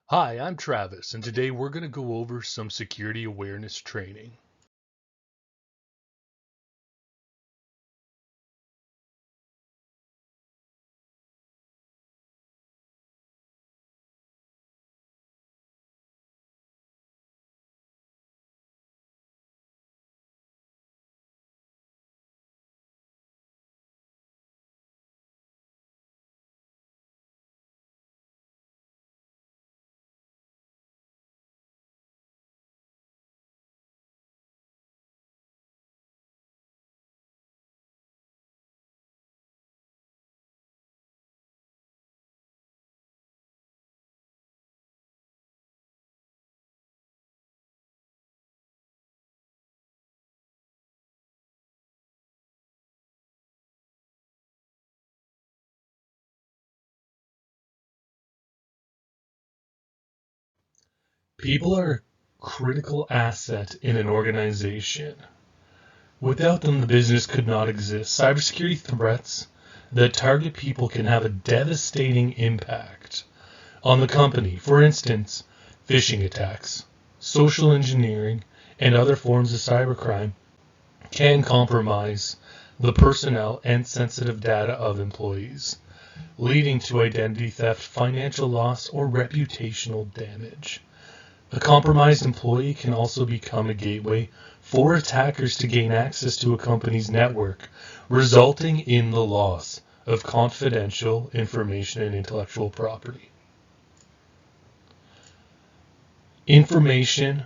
Hi, I'm Travis, and today we're going to go over some security awareness training. People are a critical asset in an organization. Without them, the business could not exist. Cybersecurity threats that target people can have a devastating impact on the company. For instance, phishing attacks, social engineering, and other forms of cybercrime can compromise the personnel and sensitive data of employees, leading to identity theft, financial loss, or reputational damage. A compromised employee can also become a gateway for attackers to gain access to a company's network, resulting in the loss of confidential information and intellectual property. Information,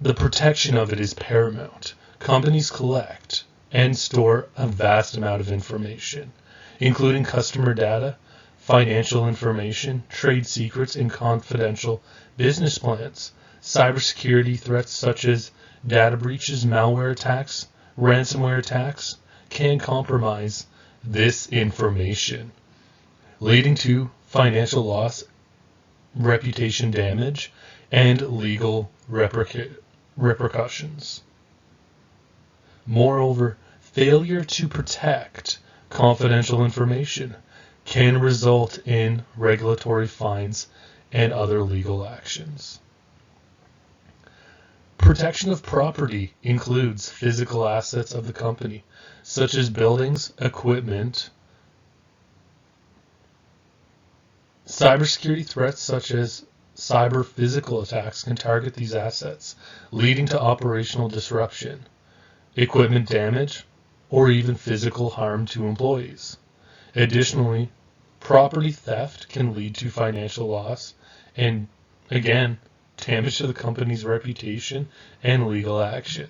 the protection of it is paramount. Companies collect and store a vast amount of information, including customer data, financial information, trade secrets, and confidential business plans. Cybersecurity threats such as data breaches, malware attacks, ransomware attacks can compromise this information, leading to financial loss, reputation damage, and legal repercussions. Moreover, failure to protect confidential information can result in regulatory fines and other legal actions. Protection of property includes physical assets of the company, such as buildings, equipment. Cybersecurity threats such as cyber physical attacks can target these assets, leading to operational disruption, equipment damage, or even physical harm to employees. Additionally, property theft can lead to financial loss and, again, damage to the company's reputation and legal action.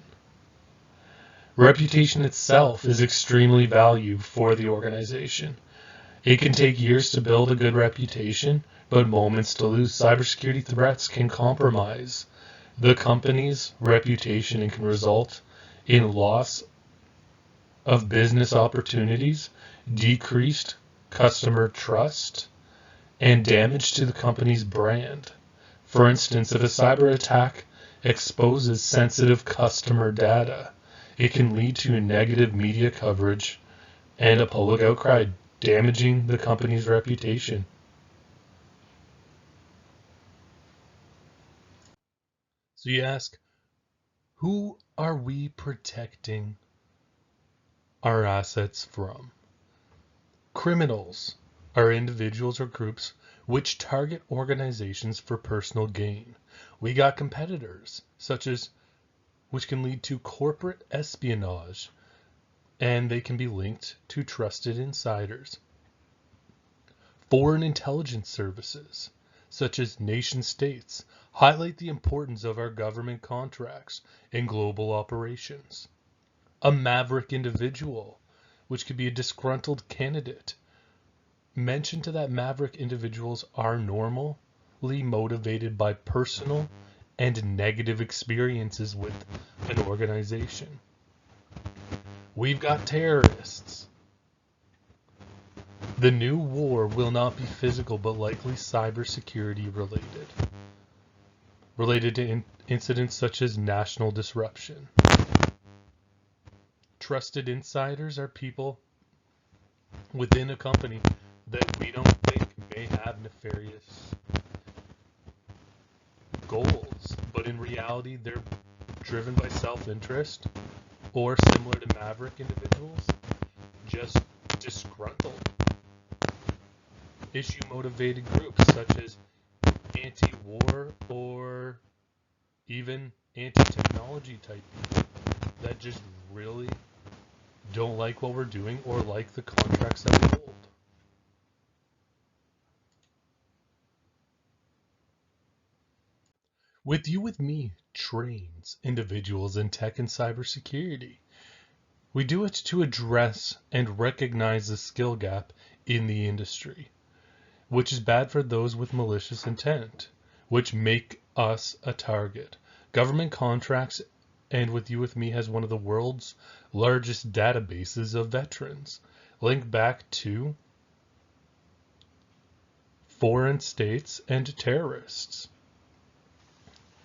Reputation itself is extremely valued for the organization. It can take years to build a good reputation, but moments to lose. Cybersecurity threats can compromise the company's reputation and can result in loss of business opportunities, decreased customer trust, and damage to the company's brand. For instance, if a cyber attack exposes sensitive customer data, it can lead to negative media coverage and a public outcry, damaging the company's reputation. So you ask, who are we protecting our assets from? Criminals are individuals or groups which target organizations for personal gain. We got competitors, such as which can lead to corporate espionage, and they can be linked to trusted insiders. Foreign intelligence services, such as nation states, highlight the importance of our government contracts and global operations. A maverick individual, which could be a disgruntled candidate. Mention to that maverick individuals are normally motivated by personal and negative experiences with an organization. We've got terrorists. The new war will not be physical but likely cybersecurity related to incidents such as national disruption. Trusted insiders are people within a company that we don't think may have reality they're driven by self-interest, or similar to Maverick individuals, just disgruntled. Issue-motivated groups such as anti-war or even anti-technology type people that just really don't like what we're doing or like the contracts that we hold. With You With Me trains individuals in tech and cybersecurity. We do it to address and recognize the skill gap in the industry, which is bad for those with malicious intent, which make us a target. Government contracts, and With You With Me has one of the world's largest databases of veterans, linked back to foreign states and terrorists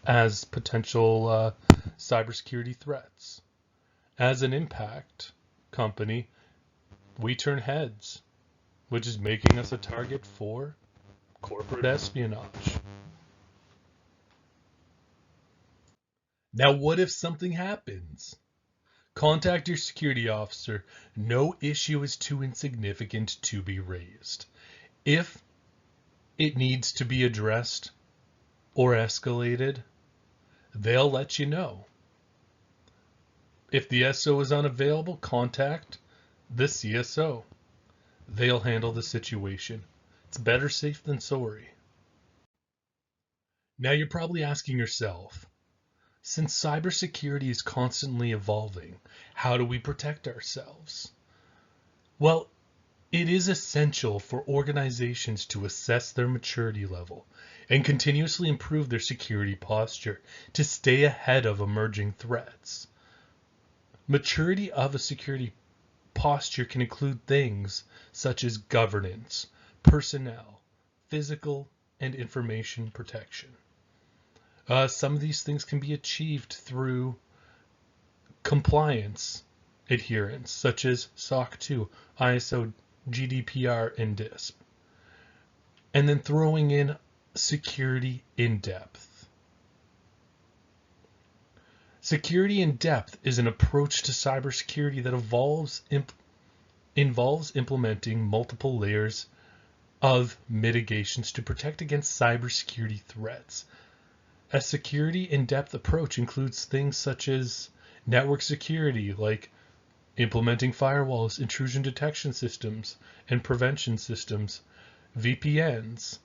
as potential cybersecurity threats. As an impact company, we turn heads, which is making us a target for corporate espionage. Now, what if something happens? Contact your security officer. No issue is too insignificant to be raised. If it needs to be addressed or escalated, they'll let you know. If the SO is unavailable, contact the CSO. They'll handle the situation. It's better safe than sorry. Now you're probably asking yourself, since cybersecurity is constantly evolving, how do we protect ourselves? Well, it is essential for organizations to assess their maturity level and continuously improve their security posture to stay ahead of emerging threats. Maturity of a security posture can include things such as governance, personnel, physical, and information protection. Some of these things can be achieved through compliance adherence, such as SOC 2, ISO, GDPR, and DISP. And then throwing in security in depth. Security in depth is an approach to cybersecurity that involves implementing multiple layers of mitigations to protect against cybersecurity threats. A security in-depth approach includes things such as network security, like implementing firewalls, intrusion detection systems, and prevention systems, VPNs,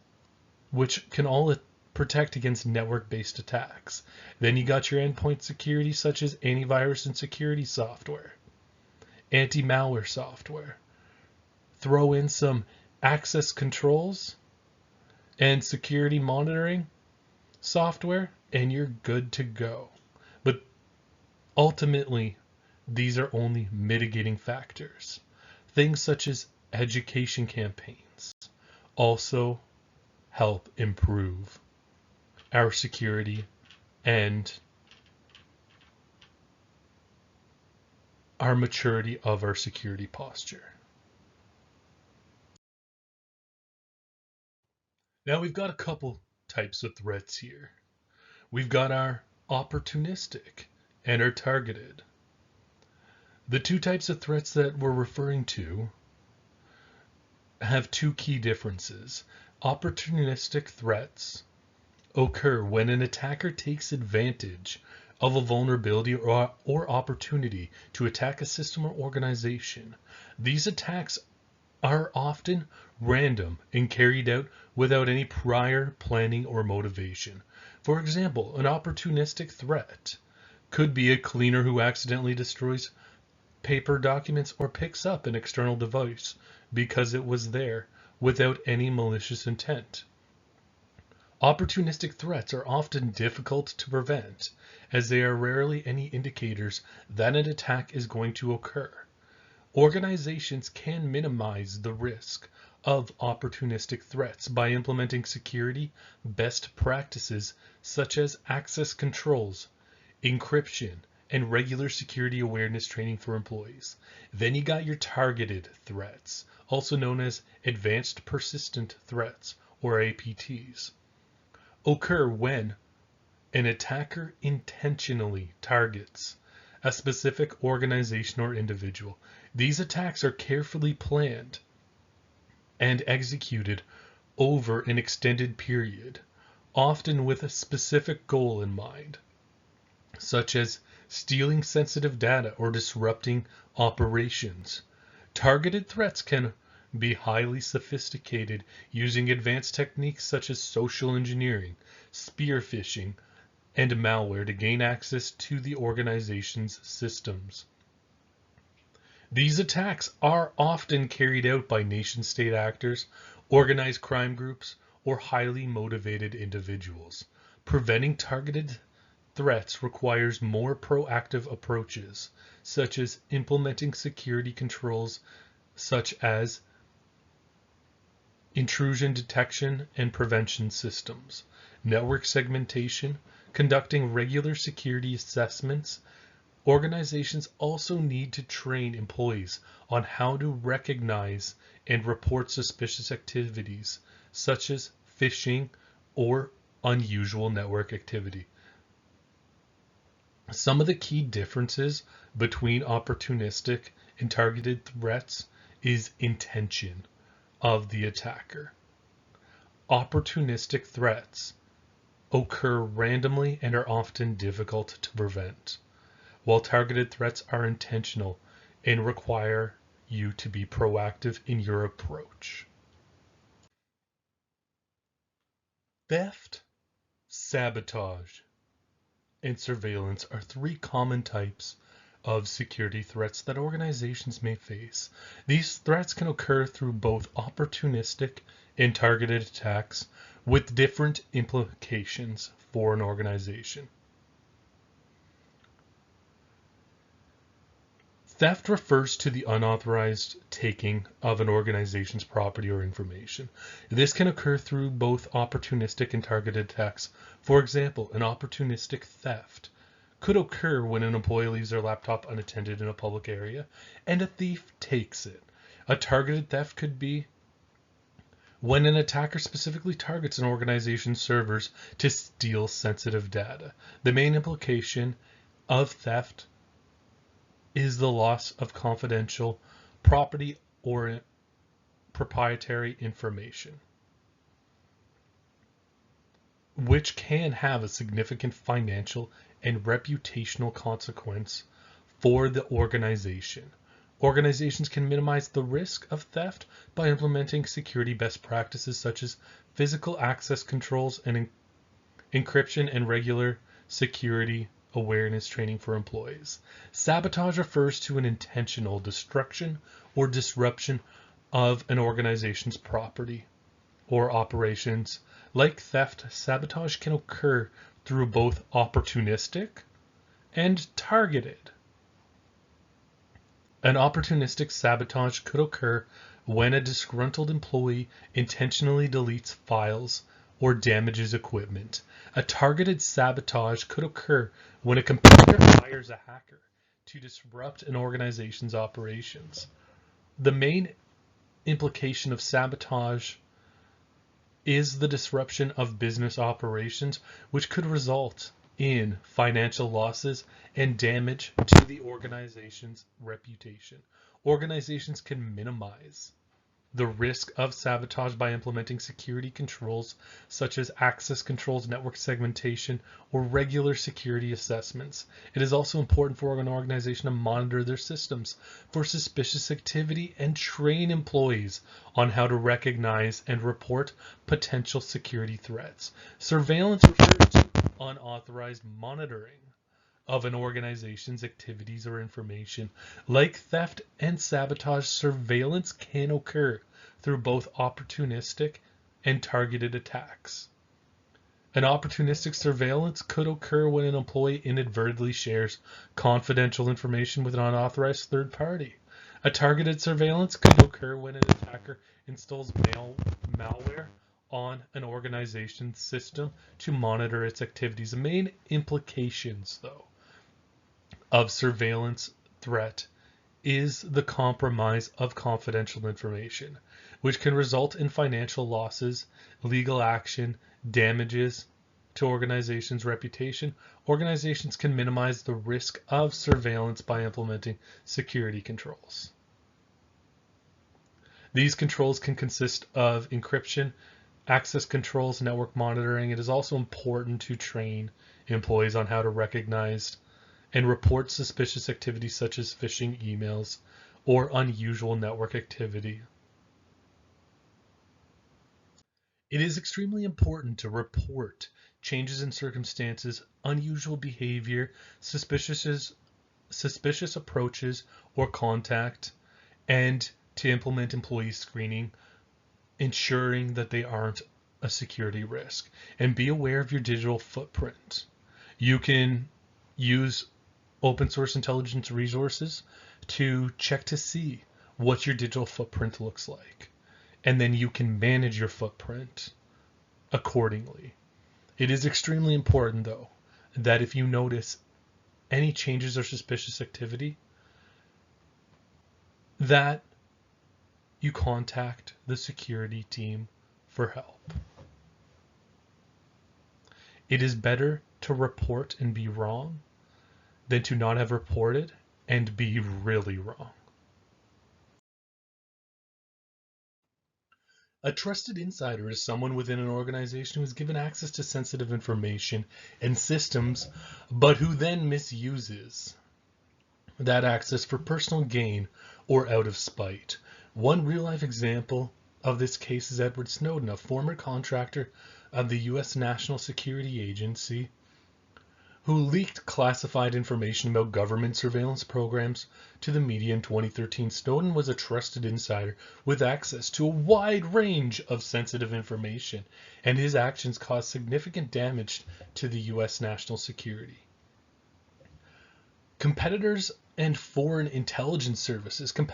which can all protect against network-based attacks. Then you got your endpoint security, such as antivirus and security software, anti-malware software. Throw in some access controls and security monitoring software, and you're good to go. But ultimately, these are only mitigating factors. Things such as education campaigns also help improve our security and our maturity of our security posture. Now we've got a couple types of threats here. We've got our opportunistic and our targeted. The two types of threats that we're referring to have two key differences. Opportunistic threats occur when an attacker takes advantage of a vulnerability or opportunity to attack a system or organization. These attacks are often random and carried out without any prior planning or motivation. For example, an opportunistic threat could be a cleaner who accidentally destroys paper documents or picks up an external device because it was there without any malicious intent. Opportunistic threats are often difficult to prevent, as they are rarely any indicators that an attack is going to occur. Organizations can minimize the risk of opportunistic threats by implementing security best practices such as access controls, encryption, and regular security awareness training for employees. Then you got your targeted threats, also known as advanced persistent threats, or APTs. Occur when An attacker intentionally targets a specific organization or individual. These attacks are carefully planned and executed over an extended period, often with a specific goal in mind, such as stealing sensitive data or disrupting operations. Targeted threats can be highly sophisticated, using advanced techniques such as social engineering, spear phishing, and malware to gain access to the organization's systems. These attacks are often carried out by nation-state actors, organized crime groups, or highly motivated individuals. Preventing targeted threats requires more proactive approaches, such as implementing security controls such as intrusion detection and prevention systems, network segmentation, conducting regular security assessments. Organizations also need to train employees on how to recognize and report suspicious activities, such as phishing or unusual network activity. Some of the key differences between opportunistic and targeted threats is intention of the attacker. Opportunistic threats occur randomly and are often difficult to prevent, while targeted threats are intentional and require you to be proactive in your approach. Theft, sabotage, and surveillance are three common types of security threats that organizations may face. These threats can occur through both opportunistic and targeted attacks, with different implications for an organization. Theft refers to the unauthorized taking of an organization's property or information. This can occur through both opportunistic and targeted attacks. For example, an opportunistic theft could occur when an employee leaves their laptop unattended in a public area and a thief takes it. A targeted theft could be when an attacker specifically targets an organization's servers to steal sensitive data. The main implication of theft is the loss of confidential property or proprietary information, which can have a significant financial and reputational consequence for the organization. Organizations can minimize the risk of theft by implementing security best practices such as physical access controls and encryption and regular security awareness training for employees. Sabotage refers to an intentional destruction or disruption of an organization's property or operations. Like theft, sabotage can occur through both opportunistic and targeted. An opportunistic sabotage could occur when a disgruntled employee intentionally deletes files or damages equipment. A targeted sabotage could occur when a competitor hires a hacker to disrupt an organization's operations. The main implication of sabotage is the disruption of business operations, which could result in financial losses and damage to the organization's reputation. Organizations can minimize the risk of sabotage by implementing security controls such as access controls, network segmentation, or regular security assessments. It is also important for an organization to monitor their systems for suspicious activity and train employees on how to recognize and report potential security threats. Surveillance refers to unauthorized monitoring of an organization's activities or information. Like theft and sabotage, surveillance can occur through both opportunistic and targeted attacks. An opportunistic surveillance could occur when an employee inadvertently shares confidential information with an unauthorized third party. A targeted surveillance could occur when an attacker installs malware on an organization's system to monitor its activities. The main implications, though, of surveillance threat is the compromise of confidential information, which can result in financial losses, legal action, damages, to organizations' reputation, organizations can minimize the risk of surveillance by implementing security controls. These controls can consist of encryption, access controls, network monitoring. It is also important to train employees on how to recognize and report suspicious activities such as phishing emails or unusual network activity. It is extremely important to report changes in circumstances, unusual behavior, suspicious approaches or contact, and to implement employee screening, ensuring that they aren't a security risk. And be aware of your digital footprint. You can use open source intelligence resources to check to see what your digital footprint looks like. And then you can manage your footprint accordingly. It is extremely important, though, that if you notice any changes or suspicious activity, that you contact the security team for help. It is better to report and be wrong than to not have reported and be really wrong. A trusted insider is someone within an organization who is given access to sensitive information and systems, but who then misuses that access for personal gain or out of spite. One real-life example of this case is Edward Snowden, a former contractor of the U.S. National Security Agency, who leaked classified information about government surveillance programs to the media in 2013. Snowden was a trusted insider with access to a wide range of sensitive information, and his actions caused significant damage to the U.S. national security. Competitors and foreign intelligence services can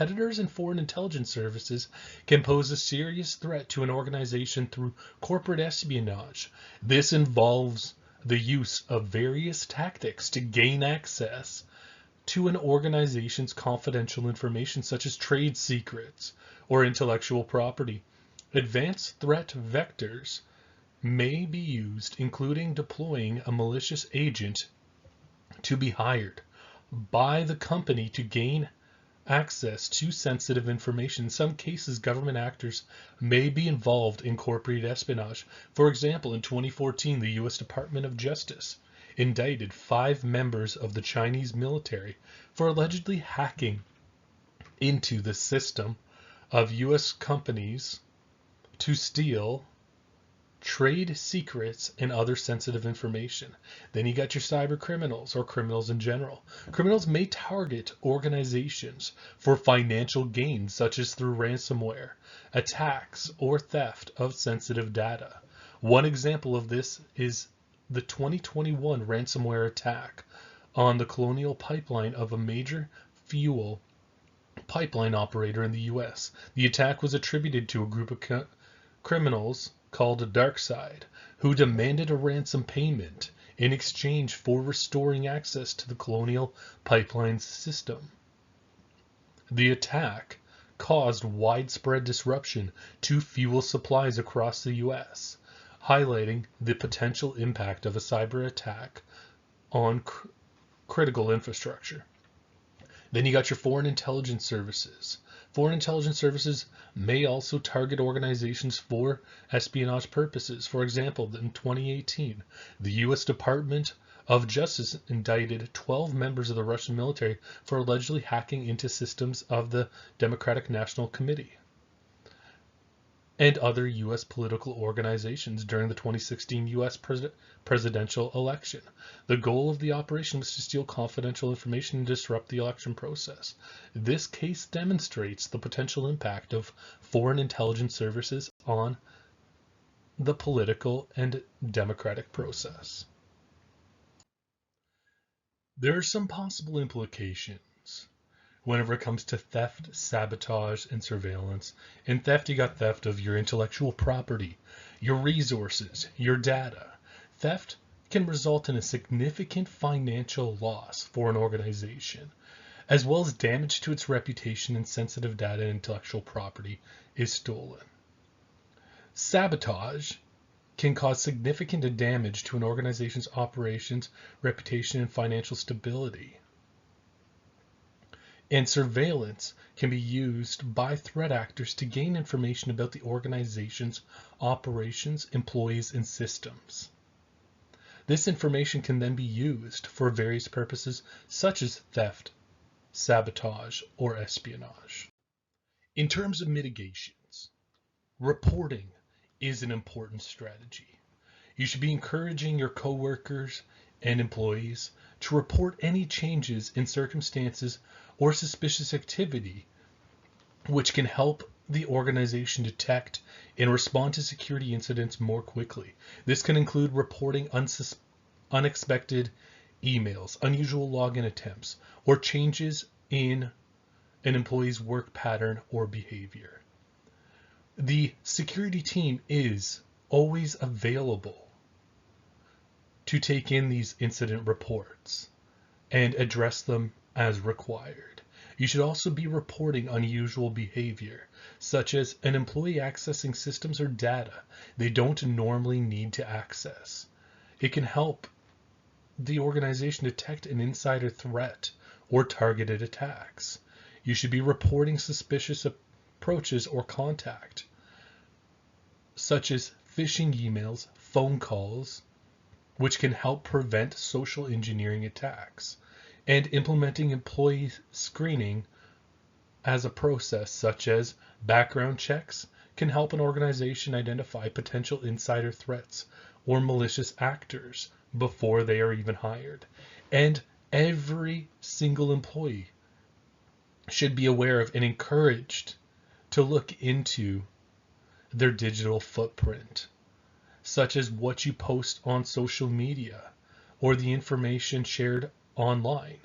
pose a serious threat to an organization through corporate espionage. This involves the use of various tactics to gain access to an organization's confidential information, such as trade secrets or intellectual property. Advanced threat vectors may be used, including deploying a malicious agent to be hired by the company to gain access to sensitive information. In some cases, government actors may be involved in corporate espionage. For example, in 2014, the U.S. Department of Justice indicted 5 members of the Chinese military for allegedly hacking into the system of U.S. companies to steal trade secrets and other sensitive information. Then you got your cyber criminals, or criminals in general. Criminals may target organizations for financial gain, such as through ransomware, attacks, or theft of sensitive data. One example of this is the 2021 ransomware attack on the Colonial Pipeline of a major fuel pipeline operator in the US. The attack was attributed to a group of criminals called DarkSide, who demanded a ransom payment in exchange for restoring access to the Colonial Pipeline system. The attack caused widespread disruption to fuel supplies across the U.S., highlighting the potential impact of a cyber attack on critical infrastructure. Then you got your foreign intelligence services. Foreign intelligence services may also target organizations for espionage purposes. For example, in 2018, the U.S. Department of Justice indicted 12 members of the Russian military for allegedly hacking into systems of the Democratic National Committee and other U.S. political organizations during the 2016 U.S. presidential election. The goal of the operation was to steal confidential information and disrupt the election process. This case demonstrates the potential impact of foreign intelligence services on the political and democratic process. There are some possible implications whenever it comes to theft, sabotage, and surveillance. In theft, you got theft of your intellectual property, your resources, your data. Theft can result in a significant financial loss for an organization, as well as damage to its reputation, and sensitive data and intellectual property is stolen. Sabotage can cause significant damage to an organization's operations, reputation, and financial stability. And surveillance can be used by threat actors to gain information about the organization's operations, employees, and systems. This information can then be used for various purposes such as theft, sabotage, or espionage. In terms of mitigations, reporting is an important strategy. You should be encouraging your coworkers and employees to report any changes in circumstances or suspicious activity, which can help the organization detect and respond to security incidents more quickly. This can include reporting unexpected emails, unusual login attempts, or changes in an employee's work pattern or behavior. The security team is always available to take in these incident reports and address them as required. You should also be reporting unusual behavior, such as an employee accessing systems or data they don't normally need to access. It can help the organization detect an insider threat or targeted attacks. You should be reporting suspicious approaches or contact, such as phishing emails, phone calls, which can help prevent social engineering attacks, and implementing employee screening as a process, such as background checks, can help an organization identify potential insider threats or malicious actors before they are even hired. And every single employee should be aware of and encouraged to look into their digital footprint, such as what you post on social media or the information shared online.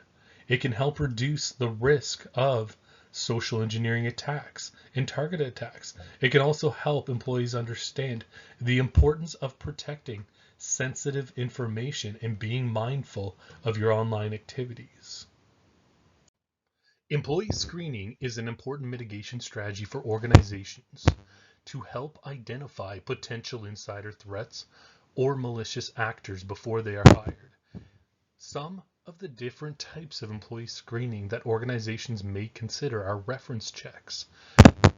It can help reduce the risk of social engineering attacks and targeted attacks. It can also help employees understand the importance of protecting sensitive information and being mindful of your online activities. Employee screening is an important mitigation strategy for organizations to help identify potential insider threats or malicious actors before they are hired. Some of the different types of employee screening that organizations may consider are reference checks.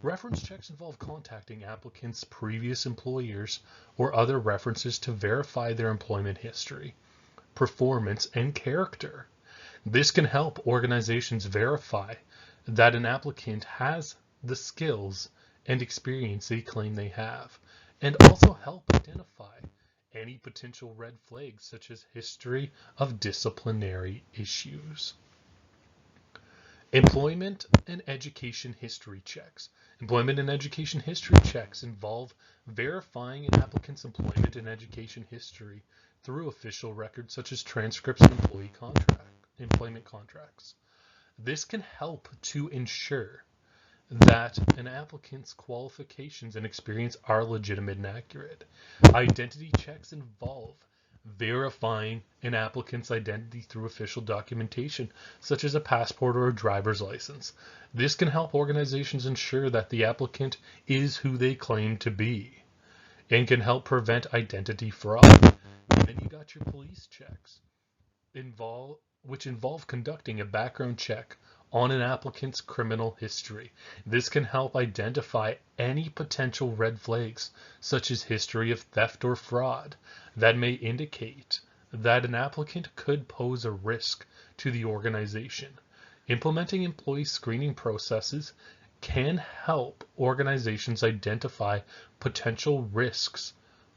Reference checks involve contacting applicants' previous employers or other references to verify their employment history, performance, and character. This can help organizations verify that an applicant has the skills and experience they claim they have, and also help identify any potential red flags such as history of disciplinary issues. Employment and education history checks. Employment and education history checks involve verifying an applicant's employment and education history through official records such as transcripts and employment contracts. This can help to ensure that an applicant's qualifications and experience are legitimate and accurate. Identity checks involve verifying an applicant's identity through official documentation, such as a passport or a driver's license. This can help organizations ensure that the applicant is who they claim to be and can help prevent identity fraud. And then you got your police checks, which involve conducting a background check on an applicant's criminal history. This can help identify any potential red flags, such as history of theft or fraud, that may indicate that an applicant could pose a risk to the organization. Implementing employee screening processes can help organizations identify potential risks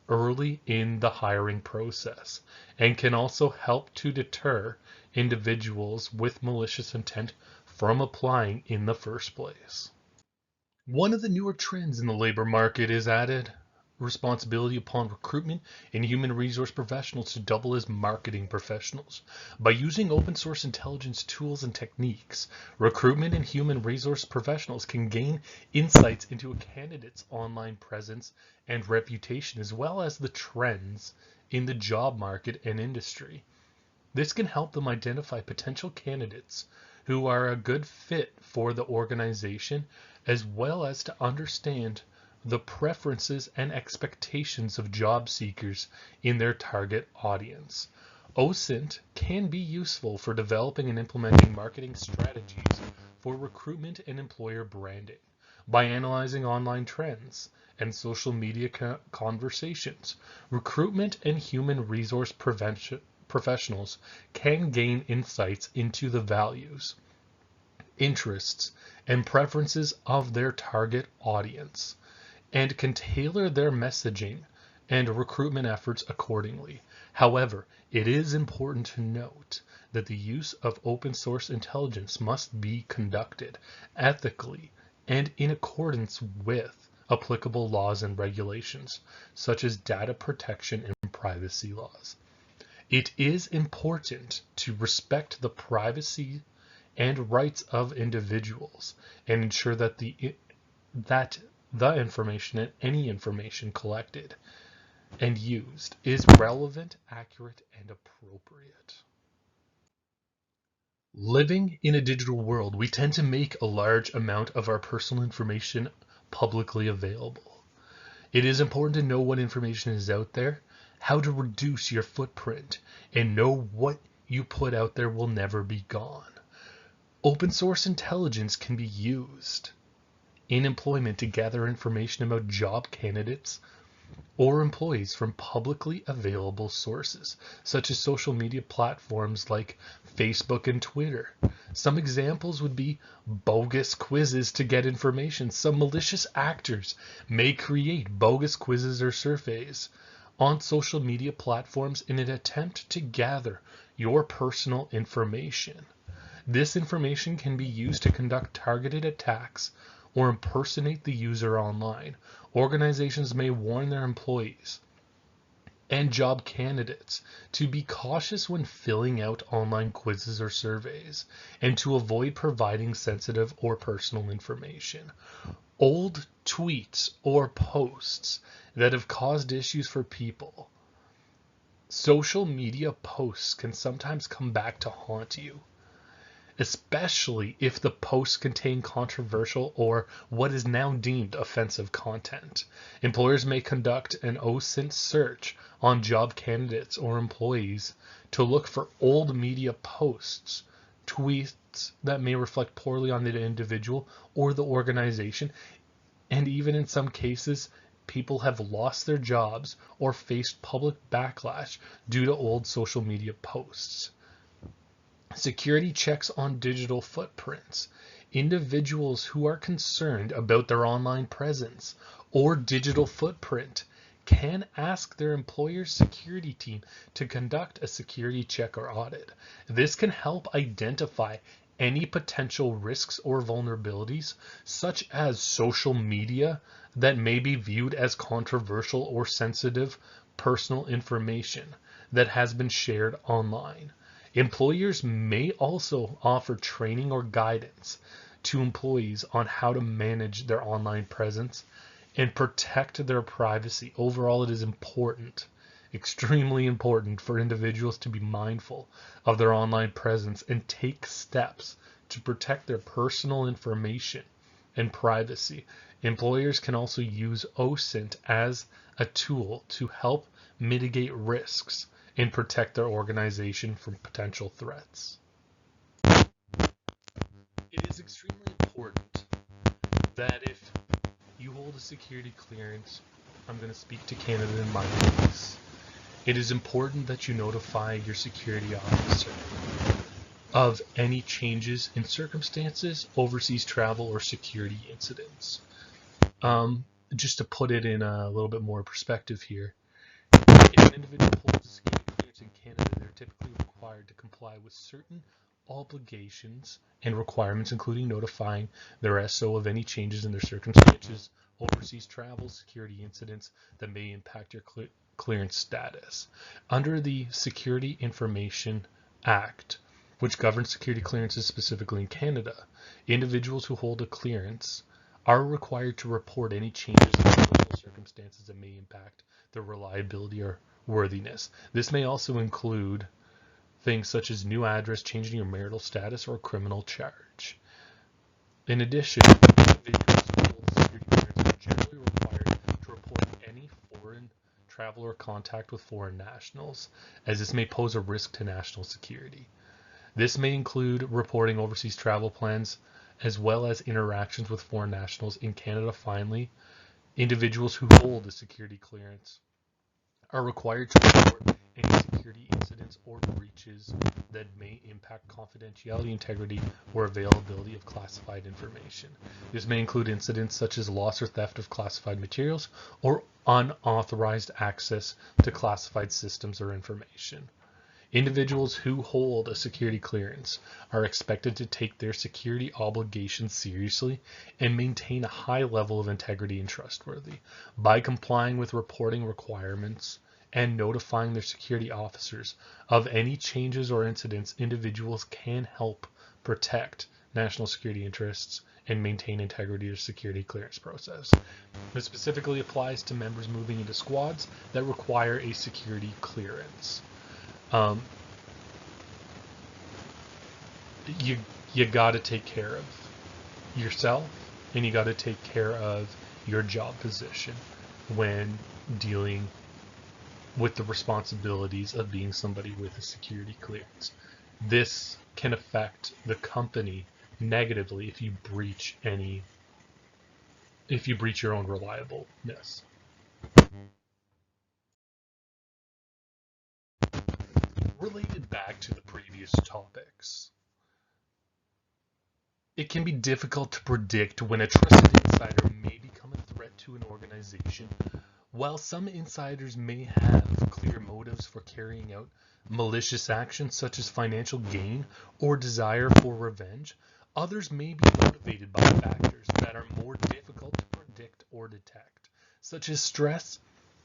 early in the hiring process and can also help to deter individuals with malicious intent from applying in the first place. One of the newer trends in the labor market is added responsibility upon recruitment and human resource professionals to double as marketing professionals. By using open source intelligence tools and techniques, recruitment and human resource professionals can gain insights into a candidate's online presence and reputation, as well as the trends in the job market and industry. This can help them identify potential candidates who are a good fit for the organization, as well as to understand the preferences and expectations of job seekers in their target audience. OSINT can be useful for developing and implementing marketing strategies for recruitment and employer branding by analyzing online trends and social media conversations. Recruitment and human resource professionals can gain insights into the values, interests, and preferences of their target audience and can tailor their messaging and recruitment efforts accordingly. However, it is important to note that the use of open source intelligence must be conducted ethically and in accordance with applicable laws and regulations, such as data protection and privacy laws. It is important to respect the privacy and rights of individuals and ensure that the information and any information collected and used is relevant, accurate, and appropriate. Living in a digital world, we tend to make a large amount of our personal information publicly available. It is important to know what information is out there, how to reduce your footprint, and know what you put out there will never be gone. Open source intelligence can be used in employment to gather information about job candidates or employees from publicly available sources, such as social media platforms like Facebook and Twitter. Some examples would be bogus quizzes to get information. Some malicious actors may create bogus quizzes or surveys on social media platforms in an attempt to gather your personal information. This information can be used to conduct targeted attacks or impersonate the user online. Organizations may warn their employees and job candidates to be cautious when filling out online quizzes or surveys and to avoid providing sensitive or personal information. Old tweets or posts that have caused issues for people. Social media posts can sometimes come back to haunt you, especially if the posts contain controversial or what is now deemed offensive content. Employers may conduct an OSINT search on job candidates or employees to look for old media posts, tweets that may reflect poorly on the individual or the organization, and even in some cases, people have lost their jobs or faced public backlash due to old social media posts. Security checks on digital footprints. Individuals who are concerned about their online presence or digital footprint can ask their employer's security team to conduct a security check or audit. This can help identify any potential risks or vulnerabilities, such as social media that may be viewed as controversial or sensitive personal information that has been shared online. Employers may also offer training or guidance to employees on how to manage their online presence and protect their privacy. Overall, it is important, extremely important, for individuals to be mindful of their online presence and take steps to protect their personal information and privacy. Employers can also use OSINT as a tool to help mitigate risks and protect their organization from potential threats. It is extremely important that if you hold a security clearance, I'm going to speak to Canada in my case, it is important that you notify your security officer of any changes in circumstances, overseas travel, or security incidents. Just to put it in a little bit more perspective here, if an individual holds a security clearance in Canada, they're typically required to comply with certain obligations and requirements, including notifying their SO of any changes in their circumstances, overseas travel, security incidents that may impact your clearance status. Under the Security Information Act, which governs security clearances specifically in Canada, individuals who hold a clearance are required to report any changes in personal circumstances that may impact their reliability or worthiness. This may also include things such as new address, changing your marital status, or criminal charge. In addition, individuals who hold security clearance are generally required travel or contact with foreign nationals, as this may pose a risk to national security. This may include reporting overseas travel plans, as well as interactions with foreign nationals in Canada. Finally, individuals who hold a security clearance are required to report any security incidents or breaches that may impact confidentiality, integrity, or availability of classified information. This may include incidents such as loss or theft of classified materials or unauthorized access to classified systems or information. Individuals who hold a security clearance are expected to take their security obligations seriously and maintain a high level of integrity and trustworthy. By complying with reporting requirements and notifying their security officers of any changes or incidents, individuals can help protect national security interests and maintain integrity of the security clearance process. This specifically applies to members moving into squads that require a security clearance. You got to take care of yourself, and you got to take care of your job position when dealing with the responsibilities of being somebody with a security clearance. This can affect the company negatively if you breach your own reliableness. Related back to the previous topics, it can be difficult to predict when a trusted insider may become a threat to an organization. While some insiders may have clear motives for carrying out malicious actions such as financial gain or desire for revenge, others may be motivated by factors that are more difficult to predict or detect, such as stress,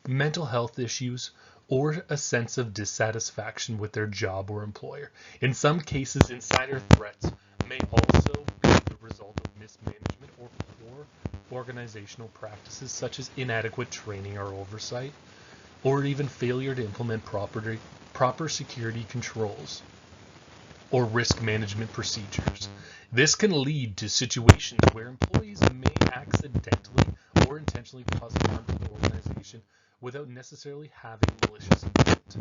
mental health issues, or a sense of dissatisfaction with their job or employer. In some cases, insider threats may also be the result of mismanagement or poor organizational practices, such as inadequate training or oversight, or even failure to implement proper security controls or risk management procedures. This can lead to situations where employees may accidentally or intentionally cause harm to the organization without necessarily having malicious intent.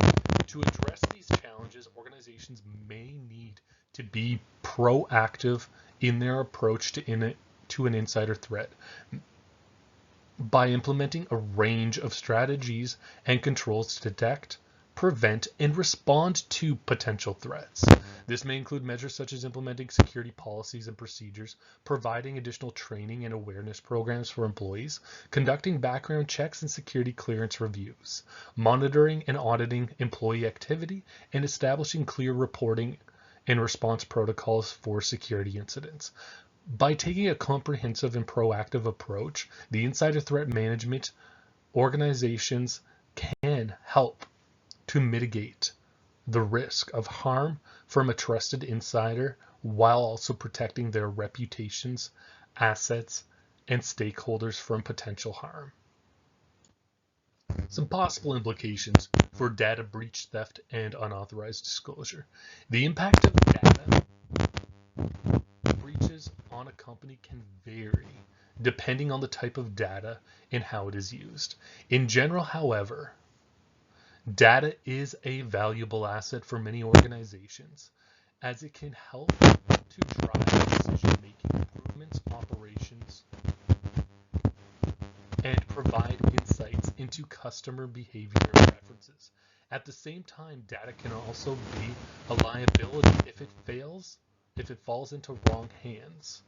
To address these challenges, organizations may need to be proactive in their approach to an insider threat by implementing a range of strategies and controls to detect, prevent, and respond to potential threats. This may include measures such as implementing security policies and procedures, providing additional training and awareness programs for employees, conducting background checks and security clearance reviews, monitoring and auditing employee activity, and establishing clear reporting and response protocols for security incidents. By taking a comprehensive and proactive approach, the insider threat management organizations can help to mitigate the risk of harm from a trusted insider while also protecting their reputations, assets, and stakeholders from potential harm. Some possible implications for data breach, theft, and unauthorized disclosure. The impact of data breaches on a company can vary depending on the type of data and how it is used. In general, however, data is a valuable asset for many organizations, as it can help to drive decision-making improvements, operations, and provide insights into customer behavior and preferences. At the same time, data can also be a liability if it falls into wrong hands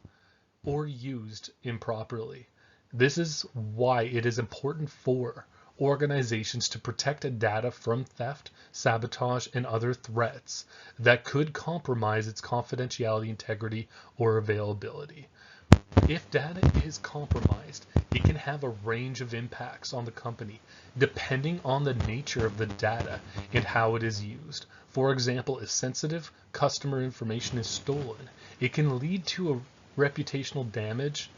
or used improperly. This is why it is important for organizations to protect data from theft, sabotage, and other threats that could compromise its confidentiality, integrity, or availability. If data is compromised, it can have a range of impacts on the company depending on the nature of the data and how it is used. For example, if sensitive customer information is stolen, it can lead to a reputational damage,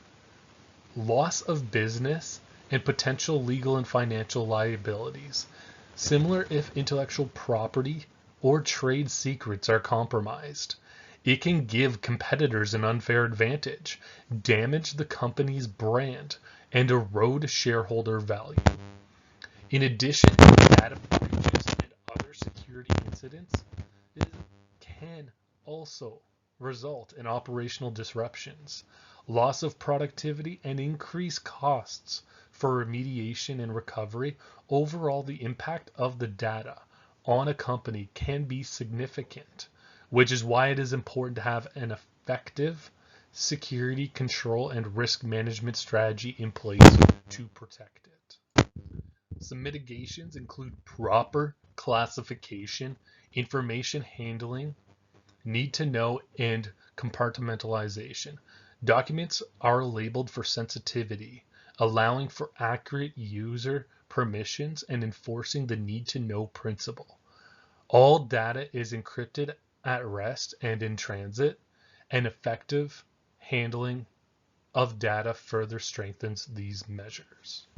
loss of business, and potential legal and financial liabilities. Similar if intellectual property or trade secrets are compromised. It can give competitors an unfair advantage, damage the company's brand, and erode shareholder value. In addition, data breaches and other security incidents can also result in operational disruptions, loss of productivity, and increased costs for remediation and recovery. Overall, the impact of the data on a company can be significant, which is why it is important to have an effective security control and risk management strategy in place to protect it. Some mitigations include proper classification, information handling, need to know, and compartmentalization. Documents are labeled for sensitivity, allowing for accurate user permissions and enforcing the need to know principle. All data is encrypted at rest and in transit, and effective handling of data further strengthens these measures.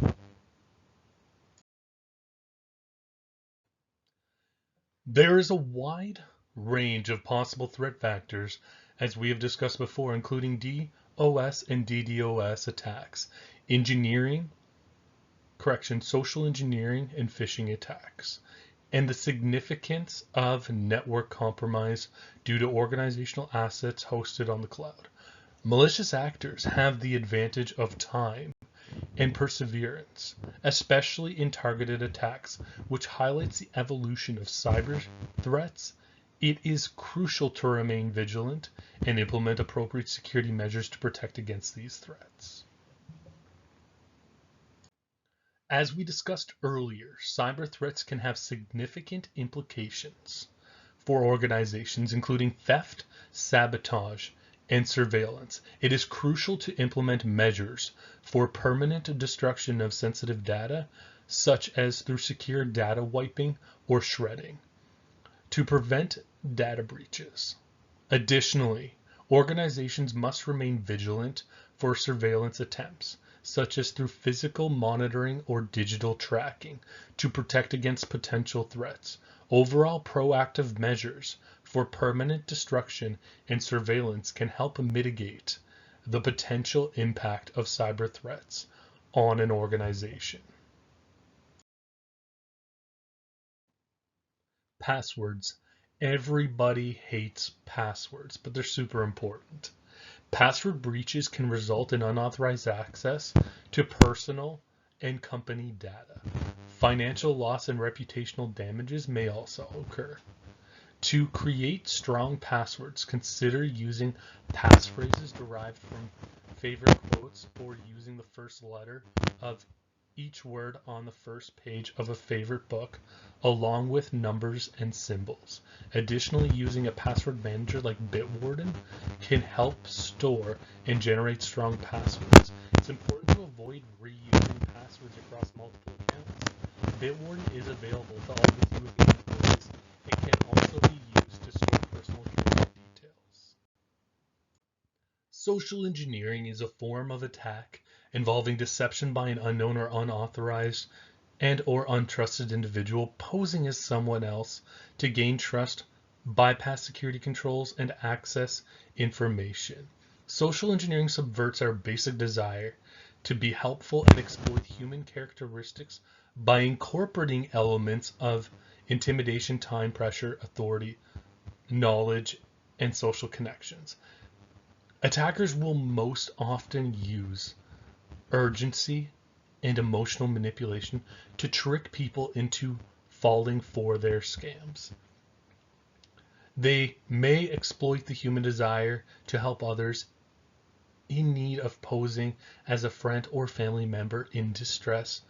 There is a wide range of possible threat factors, as we have discussed before, including DOS and DDoS attacks, social engineering, and phishing attacks, and the significance of network compromise due to organizational assets hosted on the cloud. Malicious actors have the advantage of time and perseverance, especially in targeted attacks, which highlights the evolution of cyber threats. It is crucial to remain vigilant and implement appropriate security measures to protect against these threats. As we discussed earlier, cyber threats can have significant implications for organizations, including theft, sabotage, and surveillance. It is crucial to implement measures for permanent destruction of sensitive data, such as through secure data wiping or shredding, to prevent data breaches. Additionally, organizations must remain vigilant for surveillance attempts, such as through physical monitoring or digital tracking, to protect against potential threats. Overall, proactive measures for permanent destruction and surveillance can help mitigate the potential impact of cyber threats on an organization. Passwords. Everybody hates passwords, but they're super important. Password breaches can result in unauthorized access to personal and company data. Financial loss and reputational damages may also occur. To create strong passwords, consider using passphrases derived from favorite quotes or using the first letter of each word on the first page of a favorite book, along with numbers and symbols. Additionally, using a password manager like Bitwarden can help store and generate strong passwords. It's important to avoid reusing passwords across multiple accounts. Bitwarden is available to all consumers employees and can also be used to store personal account details. Social engineering is a form of attack involving deception by an unknown or unauthorized and or untrusted individual posing as someone else to gain trust, bypass security controls, and access information. Social engineering subverts our basic desire to be helpful and exploit human characteristics by incorporating elements of intimidation, time pressure, authority, knowledge, and social connections. Attackers will most often use urgency and emotional manipulation to trick people into falling for their scams. They may exploit the human desire to help others in need of, posing as a friend or family member in distress,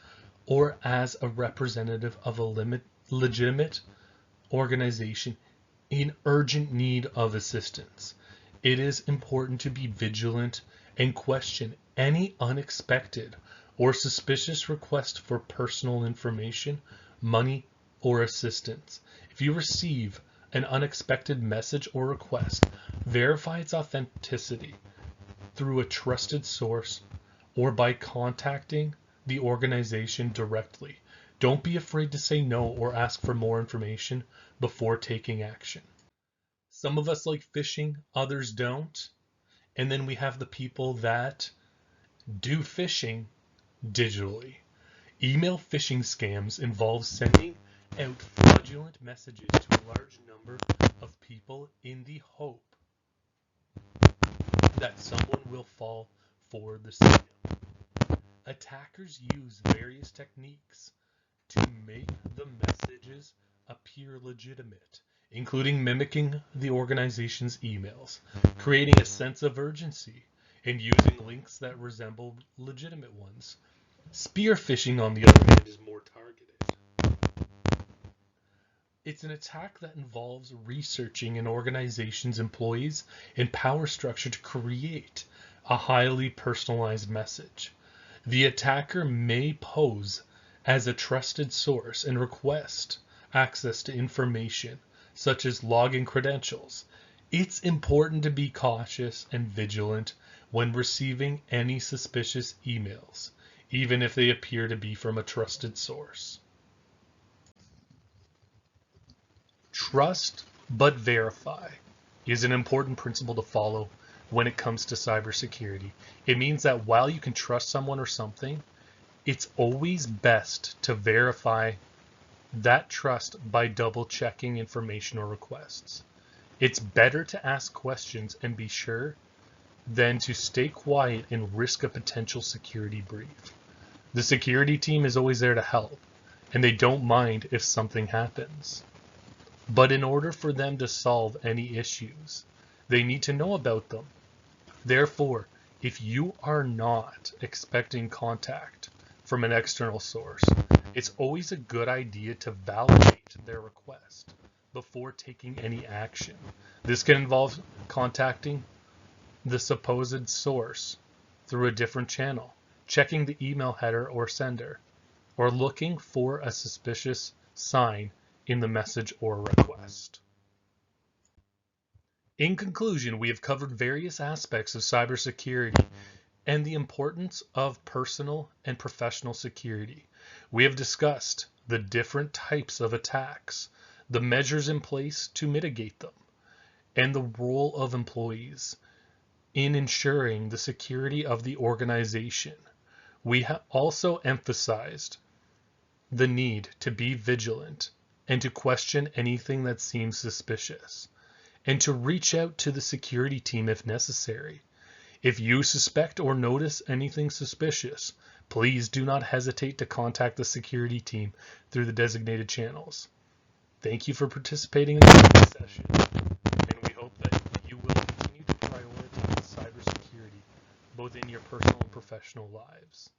or as a representative of a legitimate organization in urgent need of assistance. It is important to be vigilant and question any unexpected or suspicious request for personal information, money, or assistance. If you receive an unexpected message or request, verify its authenticity through a trusted source or by contacting the organization directly. Don't be afraid to say no or ask for more information before taking action. Some of us like phishing, others don't. And then we have the people that do phishing digitally. Email phishing scams involve sending out fraudulent messages to a large number of people in the hope that someone will fall for the scam. Attackers use various techniques to make the messages appear legitimate, including mimicking the organization's emails, creating a sense of urgency, and using links that resemble legitimate ones. Spear phishing, on the other hand, is more targeted. It's an attack that involves researching an organization's employees and power structure to create a highly personalized message. The attacker may pose as a trusted source and request access to information, such as login credentials. It's important to be cautious and vigilant when receiving any suspicious emails, even if they appear to be from a trusted source. Trust but verify is an important principle to follow when it comes to cybersecurity. It means that while you can trust someone or something, it's always best to verify that trust by double checking information or requests. It's better to ask questions and be sure than to stay quiet and risk a potential security brief. The security team is always there to help, and they don't mind if something happens. But in order for them to solve any issues, they need to know about them. Therefore, if you are not expecting contact from an external source, it's always a good idea to validate their request before taking any action. This can involve contacting the supposed source through a different channel, checking the email header or sender, or looking for a suspicious sign in the message or request. In conclusion, we have covered various aspects of cybersecurity and the importance of personal and professional security. We have discussed the different types of attacks, the measures in place to mitigate them, and the role of employees in ensuring the security of the organization. We have also emphasized the need to be vigilant and to question anything that seems suspicious, and to reach out to the security team if necessary. If you suspect or notice anything suspicious, please do not hesitate to contact the security team through the designated channels. Thank you for participating in this session, and we hope that you will continue to prioritize cybersecurity both in your personal and professional lives.